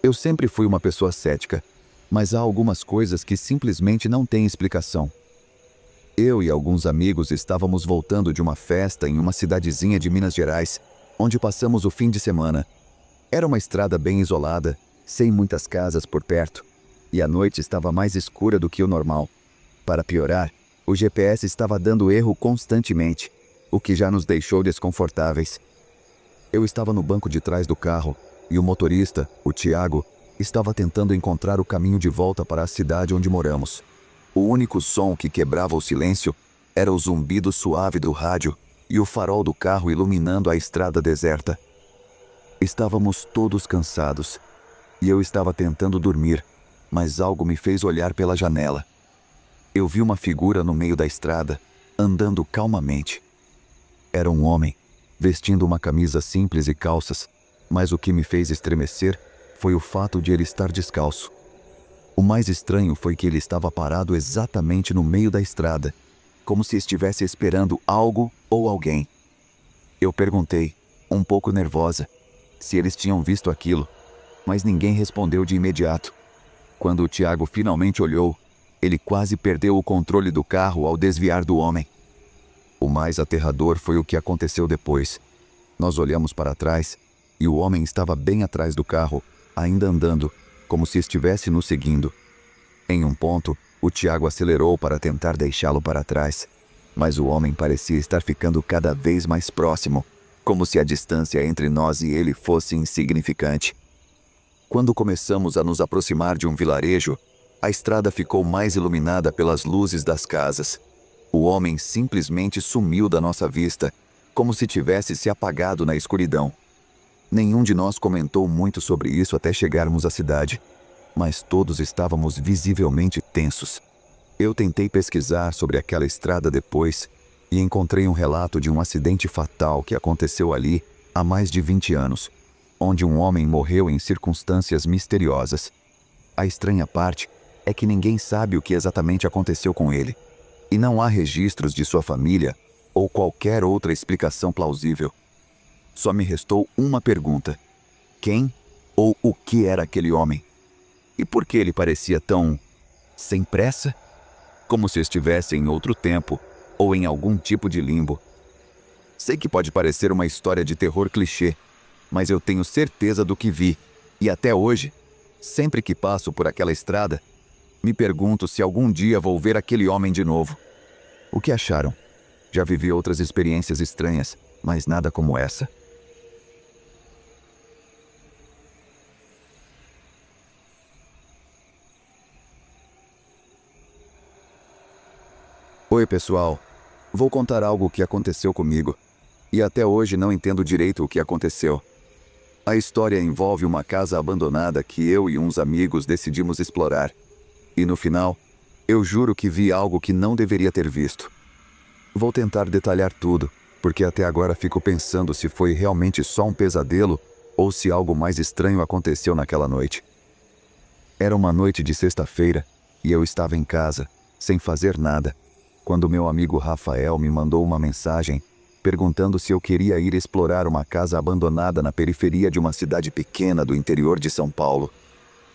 Eu sempre fui uma pessoa cética, mas há algumas coisas que simplesmente não têm explicação. Eu e alguns amigos estávamos voltando de uma festa em uma cidadezinha de Minas Gerais, onde passamos o fim de semana. Era uma estrada bem isolada, sem muitas casas por perto, e a noite estava mais escura do que o normal. Para piorar, o GPS estava dando erro constantemente, o que já nos deixou desconfortáveis. Eu estava no banco de trás do carro, e o motorista, o Tiago, estava tentando encontrar o caminho de volta para a cidade onde moramos. O único som que quebrava o silêncio era o zumbido suave do rádio e o farol do carro iluminando a estrada deserta. Estávamos todos cansados, e eu estava tentando dormir, mas algo me fez olhar pela janela. Eu vi uma figura no meio da estrada, andando calmamente. Era um homem, vestindo uma camisa simples e calças, mas o que me fez estremecer foi o fato de ele estar descalço. O mais estranho foi que ele estava parado exatamente no meio da estrada, como se estivesse esperando algo ou alguém. Eu perguntei, um pouco nervosa, se eles tinham visto aquilo, mas ninguém respondeu de imediato. Quando o Tiago finalmente olhou, ele quase perdeu o controle do carro ao desviar do homem. O mais aterrador foi o que aconteceu depois. Nós olhamos para trás e o homem estava bem atrás do carro, ainda andando, como se estivesse nos seguindo. Em um ponto, o Tiago acelerou para tentar deixá-lo para trás, mas o homem parecia estar ficando cada vez mais próximo, como se a distância entre nós e ele fosse insignificante. Quando começamos a nos aproximar de um vilarejo, a estrada ficou mais iluminada pelas luzes das casas. O homem simplesmente sumiu da nossa vista, como se tivesse se apagado na escuridão. Nenhum de nós comentou muito sobre isso até chegarmos à cidade, mas todos estávamos visivelmente tensos. Eu tentei pesquisar sobre aquela estrada depois e encontrei um relato de um acidente fatal que aconteceu ali há mais de 20 anos, onde um homem morreu em circunstâncias misteriosas. A estranha parte é que ninguém sabe o que exatamente aconteceu com ele, e não há registros de sua família ou qualquer outra explicação plausível. Só me restou uma pergunta: quem ou o que era aquele homem? E por que ele parecia tão sem pressa? Como se estivesse em outro tempo ou em algum tipo de limbo. Sei que pode parecer uma história de terror clichê, mas eu tenho certeza do que vi, e até hoje, sempre que passo por aquela estrada, me pergunto se algum dia vou ver aquele homem de novo. O que acharam? Já vivi outras experiências estranhas, mas nada como essa. Oi, pessoal. Vou contar algo que aconteceu comigo, e até hoje não entendo direito o que aconteceu. A história envolve uma casa abandonada que eu e uns amigos decidimos explorar. E no final, eu juro que vi algo que não deveria ter visto. Vou tentar detalhar tudo, porque até agora fico pensando se foi realmente só um pesadelo ou se algo mais estranho aconteceu naquela noite. Era uma noite de sexta-feira e eu estava em casa, sem fazer nada, quando meu amigo Rafael me mandou uma mensagem perguntando se eu queria ir explorar uma casa abandonada na periferia de uma cidade pequena do interior de São Paulo.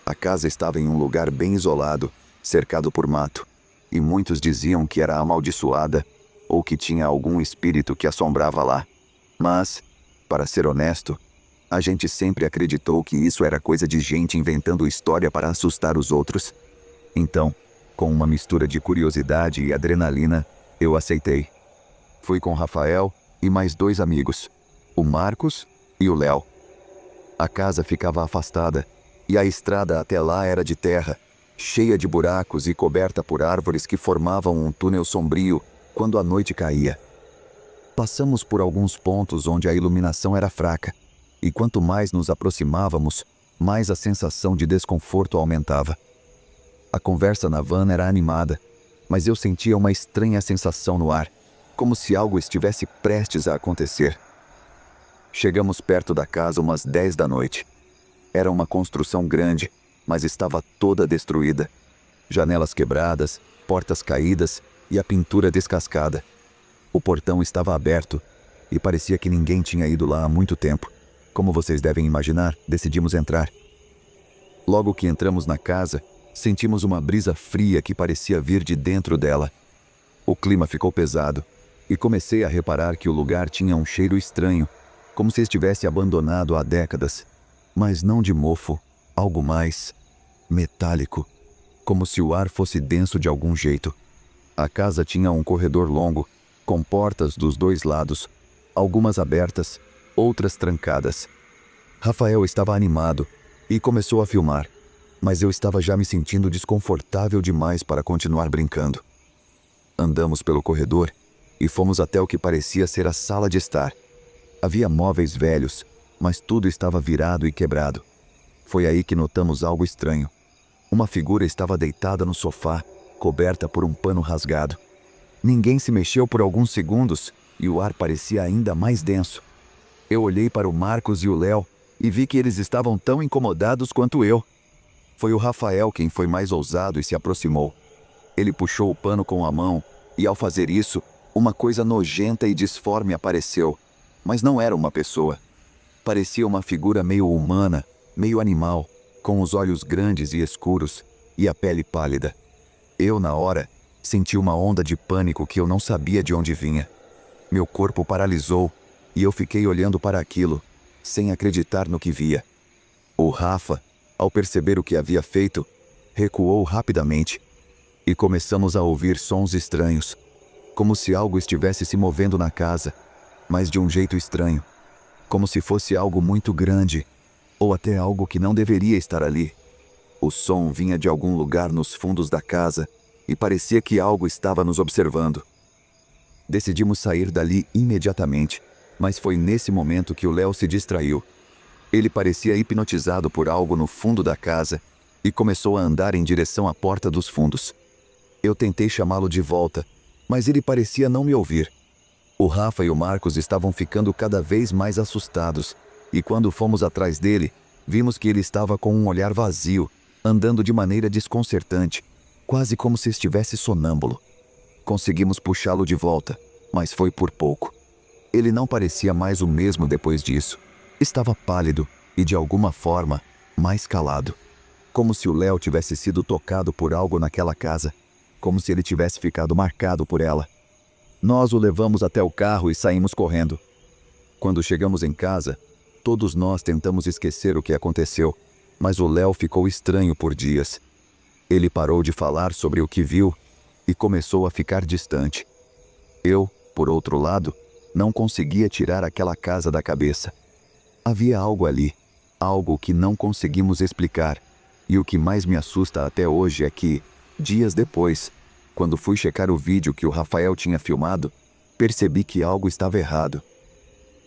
A casa estava em um lugar bem isolado, cercado por mato, e muitos diziam que era amaldiçoada ou que tinha algum espírito que assombrava lá. Mas, para ser honesto, a gente sempre acreditou que isso era coisa de gente inventando história para assustar os outros. Então, com uma mistura de curiosidade e adrenalina, eu aceitei. Fui com Rafael e mais 2 amigos, o Marcos e o Léo. A casa ficava afastada e a estrada até lá era de terra, cheia de buracos e coberta por árvores que formavam um túnel sombrio quando a noite caía. Passamos por alguns pontos onde a iluminação era fraca, e quanto mais nos aproximávamos, mais a sensação de desconforto aumentava. A conversa na van era animada, mas eu sentia uma estranha sensação no ar, como se algo estivesse prestes a acontecer. Chegamos perto da casa umas 10 da noite. Era uma construção grande, mas estava toda destruída. Janelas quebradas, portas caídas e a pintura descascada. O portão estava aberto e parecia que ninguém tinha ido lá há muito tempo. Como vocês devem imaginar, decidimos entrar. Logo que entramos na casa, sentimos uma brisa fria que parecia vir de dentro dela. O clima ficou pesado e comecei a reparar que o lugar tinha um cheiro estranho, como se estivesse abandonado há décadas, mas não de mofo, algo mais metálico, como se o ar fosse denso de algum jeito. A casa tinha um corredor longo, com portas dos dois lados, algumas abertas, outras trancadas. Rafael estava animado e começou a filmar, mas eu estava já me sentindo desconfortável demais para continuar brincando. Andamos pelo corredor e fomos até o que parecia ser a sala de estar. Havia móveis velhos, mas tudo estava virado e quebrado. Foi aí que notamos algo estranho. Uma figura estava deitada no sofá, coberta por um pano rasgado. Ninguém se mexeu por alguns segundos e o ar parecia ainda mais denso. Eu olhei para o Marcos e o Léo e vi que eles estavam tão incomodados quanto eu. Foi o Rafael quem foi mais ousado e se aproximou. Ele puxou o pano com a mão e, ao fazer isso, uma coisa nojenta e disforme apareceu. Mas não era uma pessoa. Parecia uma figura meio humana, meio animal, com os olhos grandes e escuros e a pele pálida. Eu, na hora, senti uma onda de pânico que eu não sabia de onde vinha. Meu corpo paralisou e eu fiquei olhando para aquilo, sem acreditar no que via. O Rafa, ao perceber o que havia feito, recuou rapidamente e começamos a ouvir sons estranhos, como se algo estivesse se movendo na casa, mas de um jeito estranho, como se fosse algo muito grande, ou até algo que não deveria estar ali. O som vinha de algum lugar nos fundos da casa e parecia que algo estava nos observando. Decidimos sair dali imediatamente, mas foi nesse momento que o Léo se distraiu. Ele parecia hipnotizado por algo no fundo da casa e começou a andar em direção à porta dos fundos. Eu tentei chamá-lo de volta, mas ele parecia não me ouvir. O Rafa e o Marcos estavam ficando cada vez mais assustados, e quando fomos atrás dele, vimos que ele estava com um olhar vazio, andando de maneira desconcertante, quase como se estivesse sonâmbulo. Conseguimos puxá-lo de volta, mas foi por pouco. Ele não parecia mais o mesmo depois disso. Estava pálido e, de alguma forma, mais calado. Como se o Léo tivesse sido tocado por algo naquela casa, como se ele tivesse ficado marcado por ela. Nós o levamos até o carro e saímos correndo. Quando chegamos em casa, todos nós tentamos esquecer o que aconteceu, mas o Léo ficou estranho por dias. Ele parou de falar sobre o que viu e começou a ficar distante. Eu, por outro lado, não conseguia tirar aquela casa da cabeça. Havia algo ali, algo que não conseguimos explicar, e o que mais me assusta até hoje é que, dias depois, quando fui checar o vídeo que o Rafael tinha filmado, percebi que algo estava errado.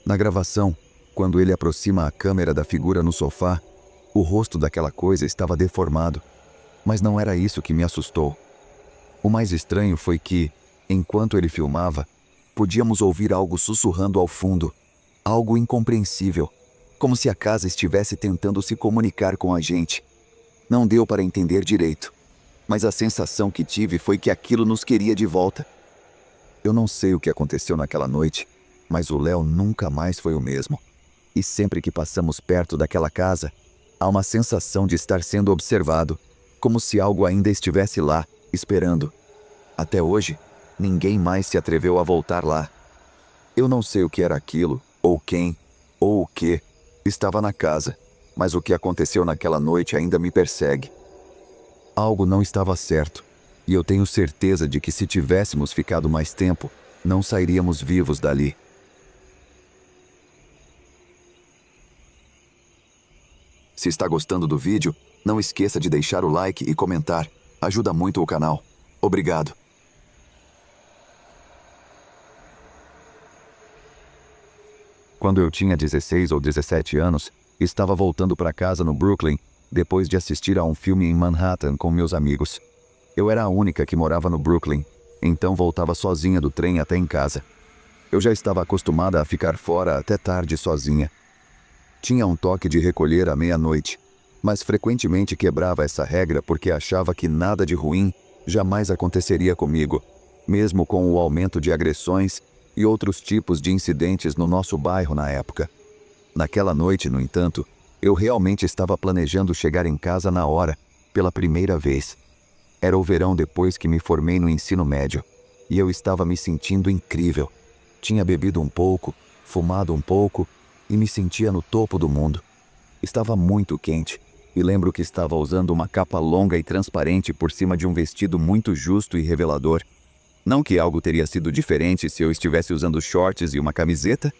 Na gravação, quando ele aproxima a câmera da figura no sofá, o rosto daquela coisa estava deformado, mas não era isso que me assustou. O mais estranho foi que, enquanto ele filmava, podíamos ouvir algo sussurrando ao fundo, algo incompreensível, como se a casa estivesse tentando se comunicar com a gente. Não deu para entender direito, mas a sensação que tive foi que aquilo nos queria de volta. Eu não sei o que aconteceu naquela noite, mas o Léo nunca mais foi o mesmo. E sempre que passamos perto daquela casa, há uma sensação de estar sendo observado, como se algo ainda estivesse lá, esperando. Até hoje, ninguém mais se atreveu a voltar lá. Eu não sei o que era aquilo, ou quem, ou o que estava na casa, mas o que aconteceu naquela noite ainda me persegue. Algo não estava certo, e eu tenho certeza de que se tivéssemos ficado mais tempo, não sairíamos vivos dali. Se está gostando do vídeo, não esqueça de deixar o like e comentar. Ajuda muito o canal. Obrigado. Quando eu tinha 16 ou 17 anos, estava voltando para casa no Brooklyn, depois de assistir a um filme em Manhattan com meus amigos. Eu era a única que morava no Brooklyn, então voltava sozinha do trem até em casa. Eu já estava acostumada a ficar fora até tarde sozinha. Tinha um toque de recolher à meia-noite, mas frequentemente quebrava essa regra porque achava que nada de ruim jamais aconteceria comigo, mesmo com o aumento de agressões e outros tipos de incidentes no nosso bairro na época. Naquela noite, no entanto, Eu realmente estava planejando chegar em casa na hora, pela primeira vez. Era o verão depois que me formei no ensino médio, e eu estava me sentindo incrível. Tinha bebido um pouco, fumado um pouco, e me sentia no topo do mundo. Estava muito quente, e lembro que estava usando uma capa longa e transparente por cima de um vestido muito justo e revelador. Não que algo teria sido diferente se eu estivesse usando shorts e uma camiseta.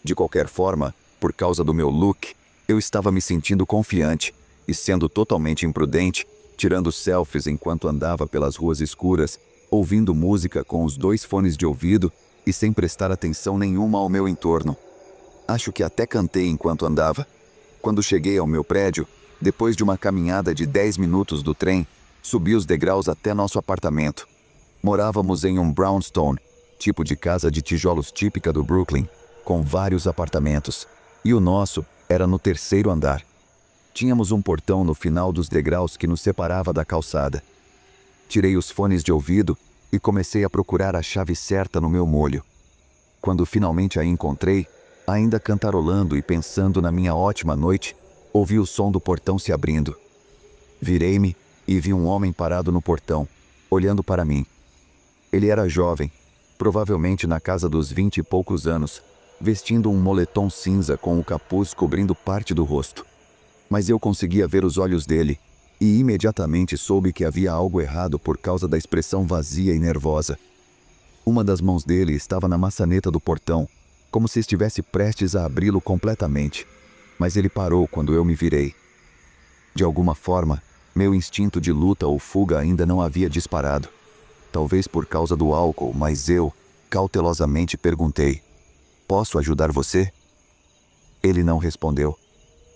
De qualquer forma, por causa do meu look, eu estava me sentindo confiante e sendo totalmente imprudente, tirando selfies enquanto andava pelas ruas escuras, ouvindo música com os 2 fones de ouvido e sem prestar atenção nenhuma ao meu entorno. Acho que até cantei enquanto andava. Quando cheguei ao meu prédio, depois de uma caminhada de 10 minutos do trem, subi os degraus até nosso apartamento. Morávamos em um brownstone, tipo de casa de tijolos típica do Brooklyn, com vários apartamentos, e o nosso era no 3º andar. Tínhamos um portão no final dos degraus que nos separava da calçada. Tirei os fones de ouvido e comecei a procurar a chave certa no meu molho. Quando finalmente a encontrei, ainda cantarolando e pensando na minha ótima noite, ouvi o som do portão se abrindo. Virei-me e vi um homem parado no portão, olhando para mim. Ele era jovem, provavelmente na casa dos 20 e poucos anos, vestindo um moletom cinza com o capuz cobrindo parte do rosto. Mas eu conseguia ver os olhos dele, e imediatamente soube que havia algo errado por causa da expressão vazia e nervosa. Uma das mãos dele estava na maçaneta do portão, como se estivesse prestes a abri-lo completamente, mas ele parou quando eu me virei. De alguma forma, meu instinto de luta ou fuga ainda não havia disparado. Talvez por causa do álcool, mas eu, cautelosamente, perguntei: "Posso ajudar você?" Ele não respondeu.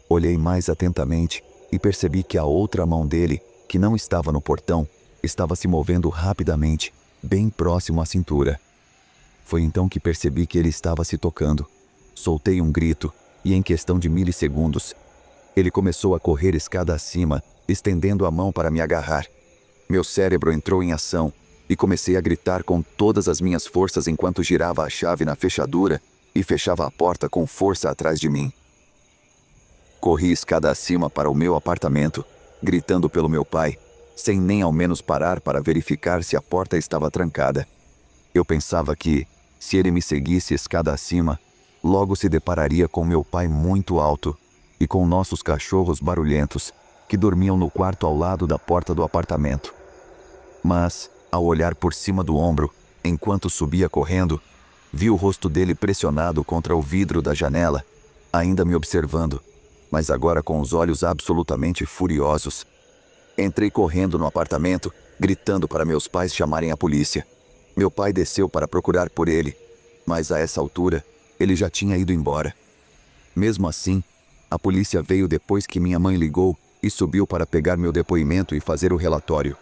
Olhei mais atentamente e percebi que a outra mão dele, que não estava no portão, estava se movendo rapidamente, bem próximo à cintura. Foi então que percebi que ele estava se tocando. Soltei um grito e, em questão de milissegundos, ele começou a correr escada acima, estendendo a mão para me agarrar. Meu cérebro entrou em ação e comecei a gritar com todas as minhas forças enquanto girava a chave na fechadura e fechava a porta com força atrás de mim. Corri escada acima para o meu apartamento, gritando pelo meu pai, sem nem ao menos parar para verificar se a porta estava trancada. Eu pensava que, se ele me seguisse escada acima, logo se depararia com meu pai muito alto e com nossos cachorros barulhentos, que dormiam no quarto ao lado da porta do apartamento. Mas, ao olhar por cima do ombro, enquanto subia correndo, vi o rosto dele pressionado contra o vidro da janela, ainda me observando, mas agora com os olhos absolutamente furiosos. Entrei correndo no apartamento, gritando para meus pais chamarem a polícia. Meu pai desceu para procurar por ele, mas a essa altura, ele já tinha ido embora. Mesmo assim, a polícia veio depois que minha mãe ligou e subiu para pegar meu depoimento e fazer o relatório.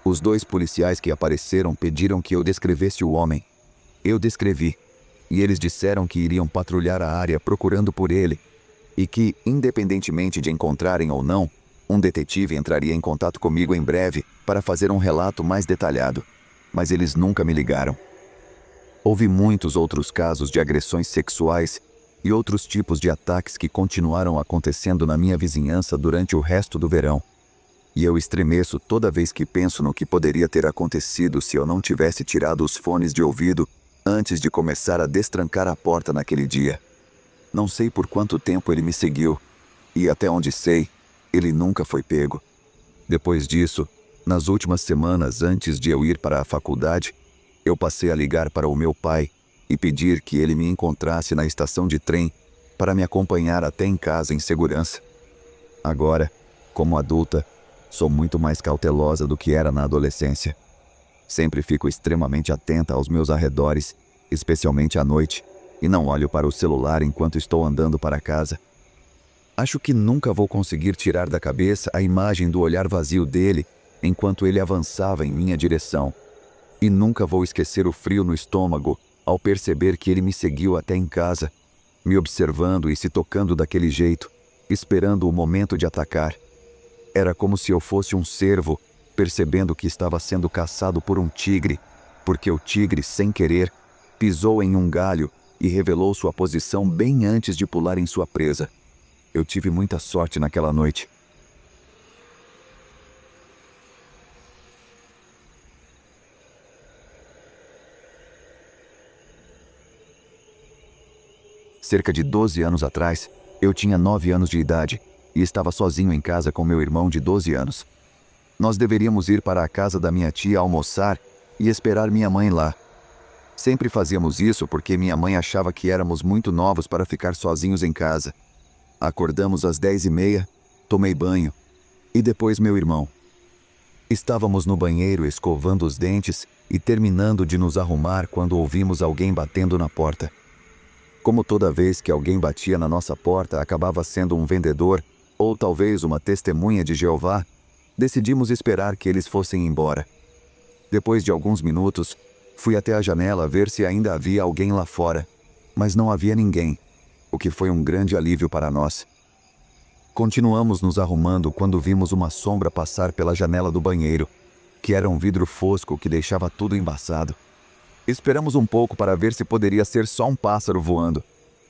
Os 2 policiais que apareceram pediram que eu descrevesse o homem. Eu descrevi, e eles disseram que iriam patrulhar a área procurando por ele, e que, independentemente de encontrarem ou não, um detetive entraria em contato comigo em breve para fazer um relato mais detalhado, mas eles nunca me ligaram. Houve muitos outros casos de agressões sexuais e outros tipos de ataques que continuaram acontecendo na minha vizinhança durante o resto do verão. E eu estremeço toda vez que penso no que poderia ter acontecido se eu não tivesse tirado os fones de ouvido antes de começar a destrancar a porta naquele dia. Não sei por quanto tempo ele me seguiu, e até onde sei, ele nunca foi pego. Depois disso, nas últimas semanas antes de eu ir para a faculdade, eu passei a ligar para o meu pai e pedir que ele me encontrasse na estação de trem para me acompanhar até em casa em segurança. Agora, como adulta, sou muito mais cautelosa do que era na adolescência. Sempre fico extremamente atenta aos meus arredores, especialmente à noite, e não olho para o celular enquanto estou andando para casa. Acho que nunca vou conseguir tirar da cabeça a imagem do olhar vazio dele enquanto ele avançava em minha direção. E nunca vou esquecer o frio no estômago ao perceber que ele me seguiu até em casa, me observando e se tocando daquele jeito, esperando o momento de atacar. Era como se eu fosse um cervo, percebendo que estava sendo caçado por um tigre, porque o tigre, sem querer, pisou em um galho e revelou sua posição bem antes de pular em sua presa. Eu tive muita sorte naquela noite. Cerca de 12 anos atrás, eu tinha 9 anos de idade e estava sozinho em casa com meu irmão de 12 anos. Nós deveríamos ir para a casa da minha tia almoçar e esperar minha mãe lá. Sempre fazíamos isso porque minha mãe achava que éramos muito novos para ficar sozinhos em casa. Acordamos às 10h30, tomei banho e depois meu irmão. Estávamos no banheiro escovando os dentes e terminando de nos arrumar quando ouvimos alguém batendo na porta. Como toda vez que alguém batia na nossa porta acabava sendo um vendedor ou talvez uma testemunha de Jeová, decidimos esperar que eles fossem embora. Depois de alguns minutos, fui até a janela ver se ainda havia alguém lá fora, mas não havia ninguém, o que foi um grande alívio para nós. Continuamos nos arrumando quando vimos uma sombra passar pela janela do banheiro, que era um vidro fosco que deixava tudo embaçado. Esperamos um pouco para ver se poderia ser só um pássaro voando,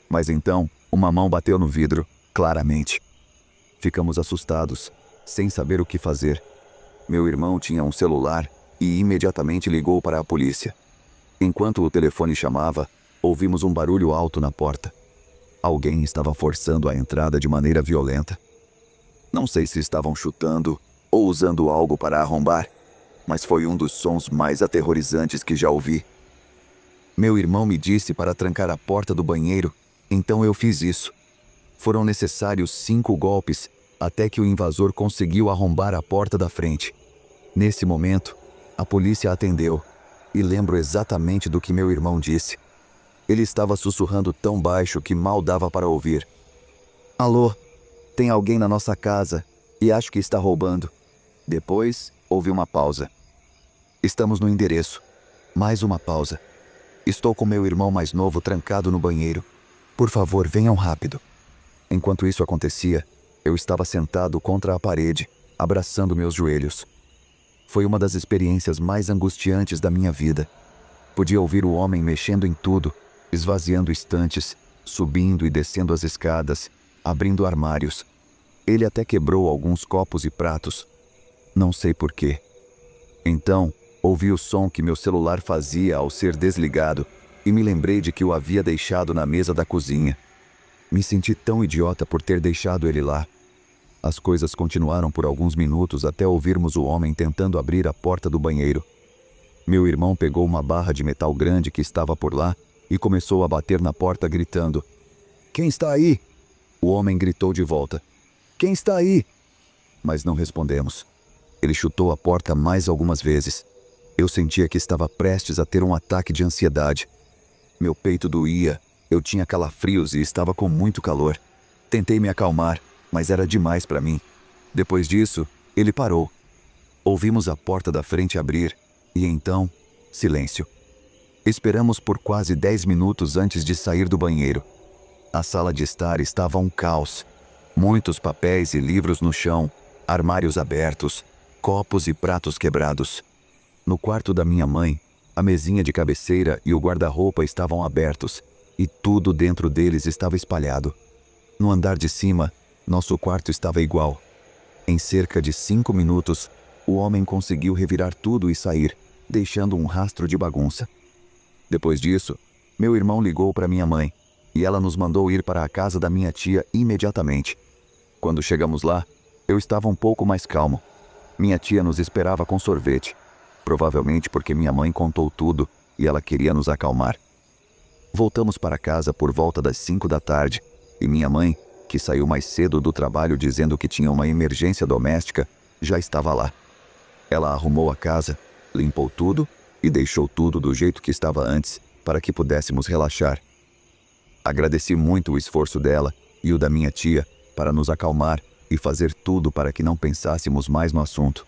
mas então uma mão bateu no vidro, claramente. Ficamos assustados, sem saber o que fazer. Meu irmão tinha um celular e imediatamente ligou para a polícia. Enquanto o telefone chamava, ouvimos um barulho alto na porta. Alguém estava forçando a entrada de maneira violenta. Não sei se estavam chutando ou usando algo para arrombar, mas foi um dos sons mais aterrorizantes que já ouvi. Meu irmão me disse para trancar a porta do banheiro, então eu fiz isso. Foram necessários 5 golpes até que o invasor conseguiu arrombar a porta da frente. Nesse momento, a polícia atendeu e lembro exatamente do que meu irmão disse. Ele estava sussurrando tão baixo que mal dava para ouvir. Alô, tem alguém na nossa casa e acho que está roubando. Depois, houve uma pausa. Estamos no endereço. Mais uma pausa. Estou com meu irmão mais novo trancado no banheiro. Por favor, venham rápido. Enquanto isso acontecia, eu estava sentado contra a parede, abraçando meus joelhos. Foi uma das experiências mais angustiantes da minha vida. Podia ouvir o homem mexendo em tudo, esvaziando estantes, subindo e descendo as escadas, abrindo armários. Ele até quebrou alguns copos e pratos. Não sei porquê. Então, ouvi o som que meu celular fazia ao ser desligado e me lembrei de que o havia deixado na mesa da cozinha. Me senti tão idiota por ter deixado ele lá. As coisas continuaram por alguns minutos até ouvirmos o homem tentando abrir a porta do banheiro. Meu irmão pegou uma barra de metal grande que estava por lá e começou a bater na porta gritando: "Quem está aí?" O homem gritou de volta: "Quem está aí?" Mas não respondemos. Ele chutou a porta mais algumas vezes. Eu sentia que estava prestes a ter um ataque de ansiedade. Meu peito doía, eu tinha calafrios e estava com muito calor. Tentei me acalmar, mas era demais para mim. Depois disso, ele parou. Ouvimos a porta da frente abrir e então, silêncio. Esperamos por quase 10 minutos antes de sair do banheiro. A sala de estar estava um caos. Muitos papéis e livros no chão, armários abertos, copos e pratos quebrados. No quarto da minha mãe, a mesinha de cabeceira e o guarda-roupa estavam abertos, e tudo dentro deles estava espalhado. No andar de cima, nosso quarto estava igual. Em cerca de 5 minutos, o homem conseguiu revirar tudo e sair, deixando um rastro de bagunça. Depois disso, meu irmão ligou para minha mãe, e ela nos mandou ir para a casa da minha tia imediatamente. Quando chegamos lá, eu estava um pouco mais calmo. Minha tia nos esperava com sorvete. Provavelmente porque minha mãe contou tudo e ela queria nos acalmar. Voltamos para casa por volta das 5 da tarde e minha mãe, que saiu mais cedo do trabalho dizendo que tinha uma emergência doméstica, já estava lá. Ela arrumou a casa, limpou tudo e deixou tudo do jeito que estava antes para que pudéssemos relaxar. Agradeci muito o esforço dela e o da minha tia para nos acalmar e fazer tudo para que não pensássemos mais no assunto.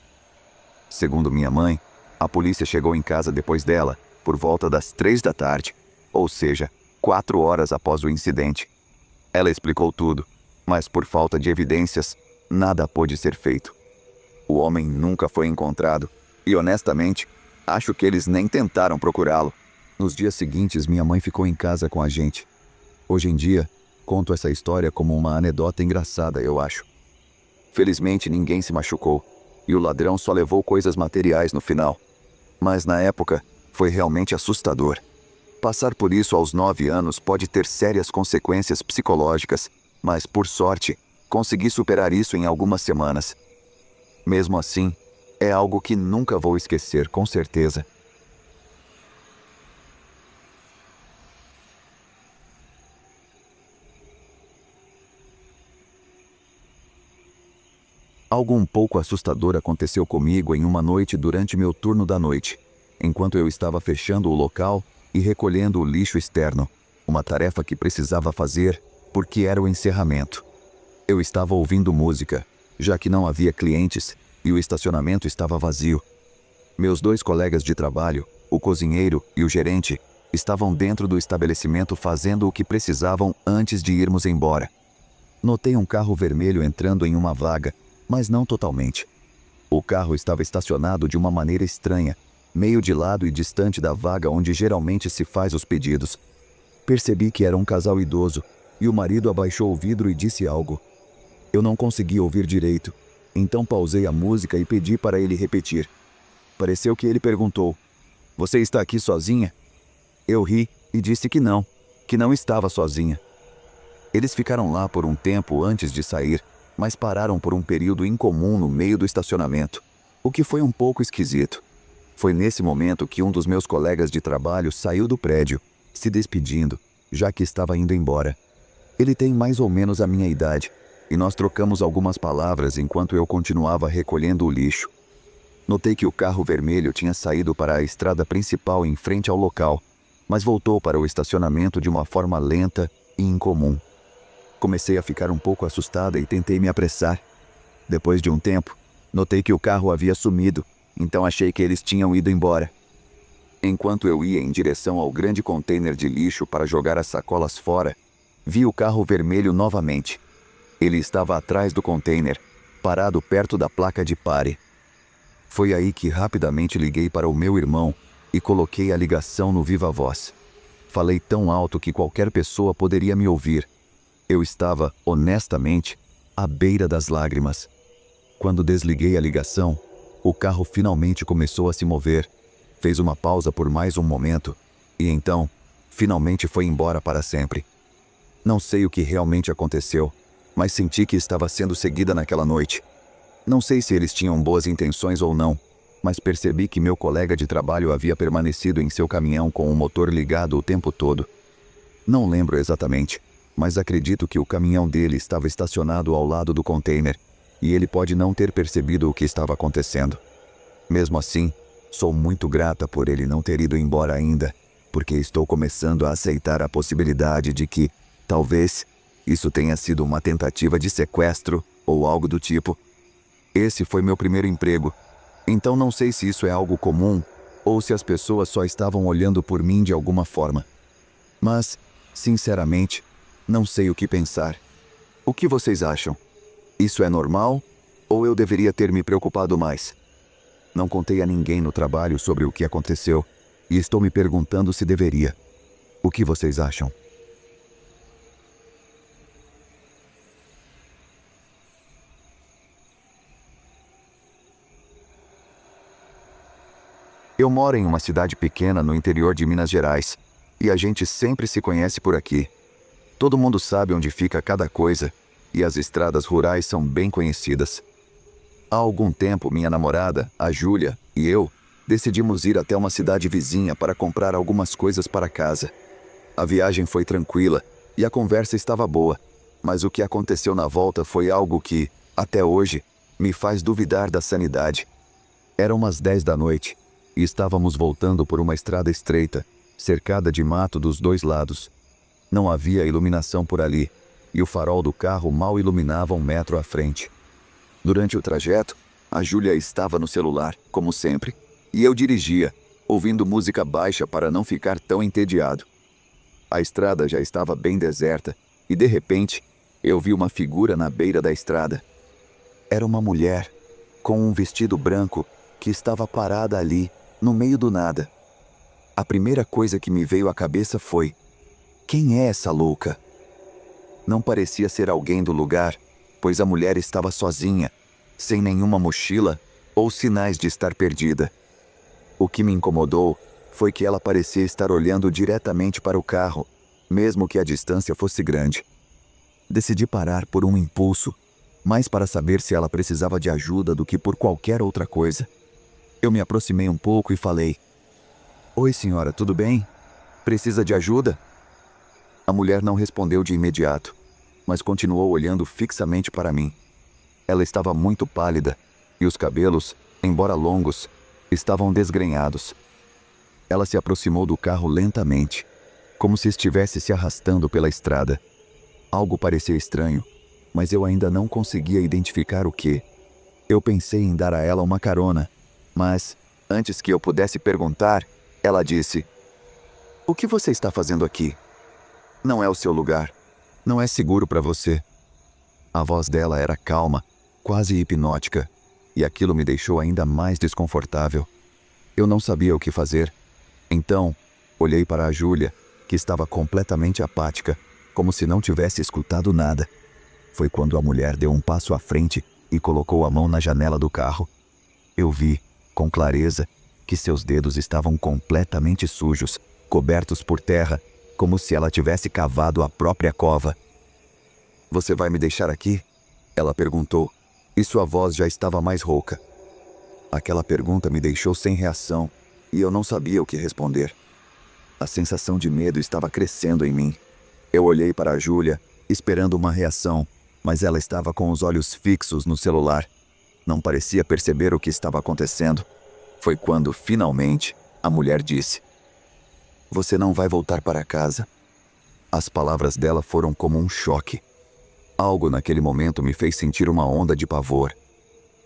Segundo minha mãe, a polícia chegou em casa depois dela, por volta das 3 da tarde, ou seja, 4 horas após o incidente. Ela explicou tudo, mas por falta de evidências, nada pôde ser feito. O homem nunca foi encontrado e, honestamente, acho que eles nem tentaram procurá-lo. Nos dias seguintes, minha mãe ficou em casa com a gente. Hoje em dia, conto essa história como uma anedota engraçada, eu acho. Felizmente ninguém se machucou, e o ladrão só levou coisas materiais no final. Mas na época, foi realmente assustador. Passar por isso aos 9 anos pode ter sérias consequências psicológicas, mas, por sorte, consegui superar isso em algumas semanas. Mesmo assim, é algo que nunca vou esquecer, com certeza. Algo um pouco assustador aconteceu comigo em uma noite durante meu turno da noite, enquanto eu estava fechando o local e recolhendo o lixo externo, uma tarefa que precisava fazer porque era o encerramento. Eu estava ouvindo música, já que não havia clientes e o estacionamento estava vazio. Meus 2 colegas de trabalho, o cozinheiro e o gerente, estavam dentro do estabelecimento fazendo o que precisavam antes de irmos embora. Notei um carro vermelho entrando em uma vaga, mas não totalmente. O carro estava estacionado de uma maneira estranha, meio de lado e distante da vaga onde geralmente se faz os pedidos. Percebi que era um casal idoso, e o marido abaixou o vidro e disse algo. Eu não consegui ouvir direito, então pausei a música e pedi para ele repetir. Pareceu que ele perguntou: "Você está aqui sozinha?" Eu ri e disse que não estava sozinha. Eles ficaram lá por um tempo antes de sair, mas pararam por um período incomum no meio do estacionamento, o que foi um pouco esquisito. Foi nesse momento que um dos meus colegas de trabalho saiu do prédio, se despedindo, já que estava indo embora. Ele tem mais ou menos a minha idade, e nós trocamos algumas palavras enquanto eu continuava recolhendo o lixo. Notei que o carro vermelho tinha saído para a estrada principal em frente ao local, mas voltou para o estacionamento de uma forma lenta e incomum. Comecei a ficar um pouco assustada e tentei me apressar. Depois de um tempo, notei que o carro havia sumido, então achei que eles tinham ido embora. Enquanto eu ia em direção ao grande container de lixo para jogar as sacolas fora, vi o carro vermelho novamente. Ele estava atrás do container, parado perto da placa de pare. Foi aí que rapidamente liguei para o meu irmão e coloquei a ligação no viva-voz. Falei tão alto que qualquer pessoa poderia me ouvir. Eu estava, honestamente, à beira das lágrimas. Quando desliguei a ligação, o carro finalmente começou a se mover. Fez uma pausa por mais um momento e então, finalmente foi embora para sempre. Não sei o que realmente aconteceu, mas senti que estava sendo seguida naquela noite. Não sei se eles tinham boas intenções ou não, mas percebi que meu colega de trabalho havia permanecido em seu caminhão com o motor ligado o tempo todo. Não lembro exatamente, mas acredito que o caminhão dele estava estacionado ao lado do container, e ele pode não ter percebido o que estava acontecendo. Mesmo assim, sou muito grata por ele não ter ido embora ainda, porque estou começando a aceitar a possibilidade de que, talvez, isso tenha sido uma tentativa de sequestro ou algo do tipo. Esse foi meu primeiro emprego, então não sei se isso é algo comum ou se as pessoas só estavam olhando por mim de alguma forma. Mas, sinceramente, não sei o que pensar. O que vocês acham? Isso é normal ou eu deveria ter me preocupado mais? Não contei a ninguém no trabalho sobre o que aconteceu e estou me perguntando se deveria. O que vocês acham? Eu moro em uma cidade pequena no interior de Minas Gerais e a gente sempre se conhece por aqui. Todo mundo sabe onde fica cada coisa e as estradas rurais são bem conhecidas. Há algum tempo, minha namorada, a Júlia, e eu decidimos ir até uma cidade vizinha para comprar algumas coisas para casa. A viagem foi tranquila e a conversa estava boa, mas o que aconteceu na volta foi algo que, até hoje, me faz duvidar da sanidade. Eram umas 10 da noite e estávamos voltando por uma estrada estreita, cercada de mato dos 2 lados. Não havia iluminação por ali e o farol do carro mal iluminava 1 metro à frente. Durante o trajeto, a Júlia estava no celular, como sempre, e eu dirigia, ouvindo música baixa para não ficar tão entediado. A estrada já estava bem deserta e, de repente, eu vi uma figura na beira da estrada. Era uma mulher, com um vestido branco, que estava parada ali, no meio do nada. A primeira coisa que me veio à cabeça foi: quem é essa louca? Não parecia ser alguém do lugar, pois a mulher estava sozinha, sem nenhuma mochila ou sinais de estar perdida. O que me incomodou foi que ela parecia estar olhando diretamente para o carro, mesmo que a distância fosse grande. Decidi parar por um impulso, mais para saber se ela precisava de ajuda do que por qualquer outra coisa. Eu me aproximei um pouco e falei: "Oi, senhora, tudo bem? Precisa de ajuda?" A mulher não respondeu de imediato, mas continuou olhando fixamente para mim. Ela estava muito pálida e os cabelos, embora longos, estavam desgrenhados. Ela se aproximou do carro lentamente, como se estivesse se arrastando pela estrada. Algo parecia estranho, mas eu ainda não conseguia identificar o que. Eu pensei em dar a ela uma carona, mas, antes que eu pudesse perguntar, ela disse: "O que você está fazendo aqui? Não é o seu lugar. Não é seguro para você." A voz dela era calma, quase hipnótica, e aquilo me deixou ainda mais desconfortável. Eu não sabia o que fazer. Então, olhei para a Júlia, que estava completamente apática, como se não tivesse escutado nada. Foi quando a mulher deu um passo à frente e colocou a mão na janela do carro. Eu vi, com clareza, que seus dedos estavam completamente sujos, cobertos por terra, como se ela tivesse cavado a própria cova. "Você vai me deixar aqui?" ela perguntou, e sua voz já estava mais rouca. Aquela pergunta me deixou sem reação, e eu não sabia o que responder. A sensação de medo estava crescendo em mim. Eu olhei para a Júlia, esperando uma reação, mas ela estava com os olhos fixos no celular. Não parecia perceber o que estava acontecendo. Foi quando, finalmente, a mulher disse: "Você não vai voltar para casa." As palavras dela foram como um choque. Algo naquele momento me fez sentir uma onda de pavor.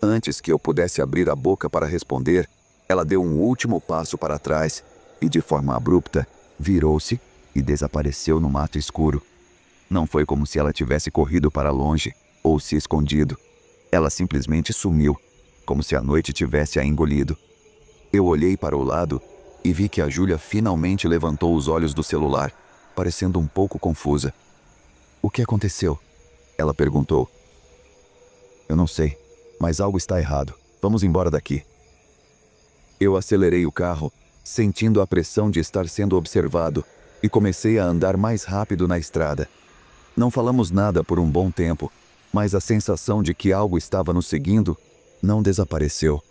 Antes que eu pudesse abrir a boca para responder, ela deu um último passo para trás e, de forma abrupta, virou-se e desapareceu no mato escuro. Não foi como se ela tivesse corrido para longe ou se escondido. Ela simplesmente sumiu, como se a noite tivesse a engolido. Eu olhei para o lado e vi que a Júlia finalmente levantou os olhos do celular, parecendo um pouco confusa. "O que aconteceu?" ela perguntou. "Eu não sei, mas algo está errado. Vamos embora daqui." Eu acelerei o carro, sentindo a pressão de estar sendo observado, e comecei a andar mais rápido na estrada. Não falamos nada por um bom tempo, mas a sensação de que algo estava nos seguindo não desapareceu.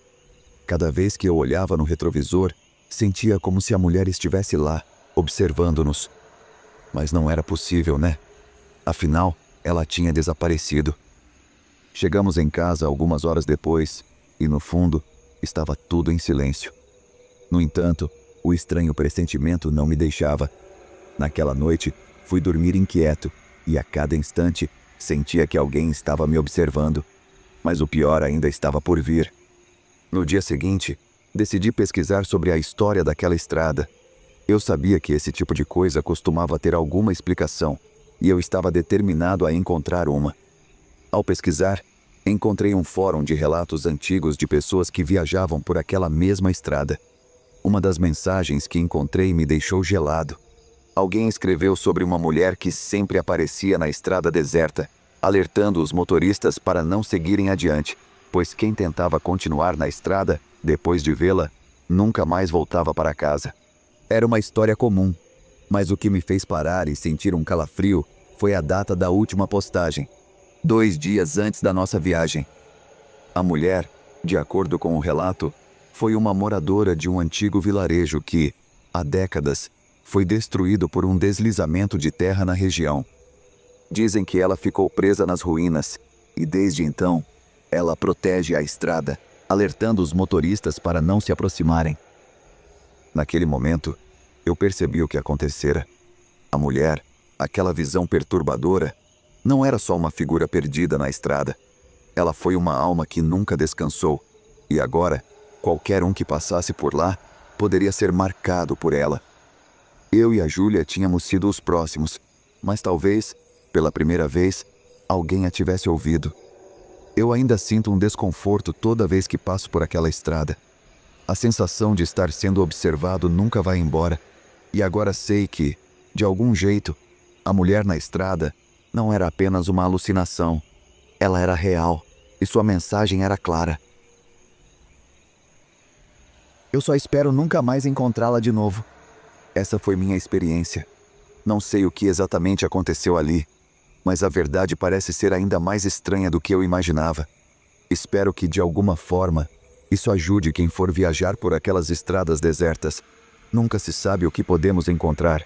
Cada vez que eu olhava no retrovisor, sentia como se a mulher estivesse lá, observando-nos. Mas não era possível, né? Afinal, ela tinha desaparecido. Chegamos em casa algumas horas depois, e no fundo, estava tudo em silêncio. No entanto, o estranho pressentimento não me deixava. Naquela noite, fui dormir inquieto, e a cada instante, sentia que alguém estava me observando. Mas o pior ainda estava por vir. No dia seguinte, decidi pesquisar sobre a história daquela estrada. Eu sabia que esse tipo de coisa costumava ter alguma explicação, e eu estava determinado a encontrar uma. Ao pesquisar, encontrei um fórum de relatos antigos de pessoas que viajavam por aquela mesma estrada. Uma das mensagens que encontrei me deixou gelado. Alguém escreveu sobre uma mulher que sempre aparecia na estrada deserta, alertando os motoristas para não seguirem adiante, pois quem tentava continuar na estrada, depois de vê-la, nunca mais voltava para casa. Era uma história comum, mas o que me fez parar e sentir um calafrio foi a data da última postagem, 2 dias antes da nossa viagem. A mulher, de acordo com o relato, foi uma moradora de um antigo vilarejo que, há décadas, foi destruído por um deslizamento de terra na região. Dizem que ela ficou presa nas ruínas e, desde então, ela protege a estrada, alertando os motoristas para não se aproximarem. Naquele momento, eu percebi o que acontecera. A mulher, aquela visão perturbadora, não era só uma figura perdida na estrada. Ela foi uma alma que nunca descansou, e agora, qualquer um que passasse por lá poderia ser marcado por ela. Eu e a Júlia tínhamos sido os próximos, mas talvez, pela primeira vez, alguém a tivesse ouvido. Eu ainda sinto um desconforto toda vez que passo por aquela estrada. A sensação de estar sendo observado nunca vai embora, e agora sei que, de algum jeito, a mulher na estrada não era apenas uma alucinação. Ela era real, e sua mensagem era clara. Eu só espero nunca mais encontrá-la de novo. Essa foi minha experiência. Não sei o que exatamente aconteceu ali, mas a verdade parece ser ainda mais estranha do que eu imaginava. Espero que, de alguma forma, isso ajude quem for viajar por aquelas estradas desertas. Nunca se sabe o que podemos encontrar.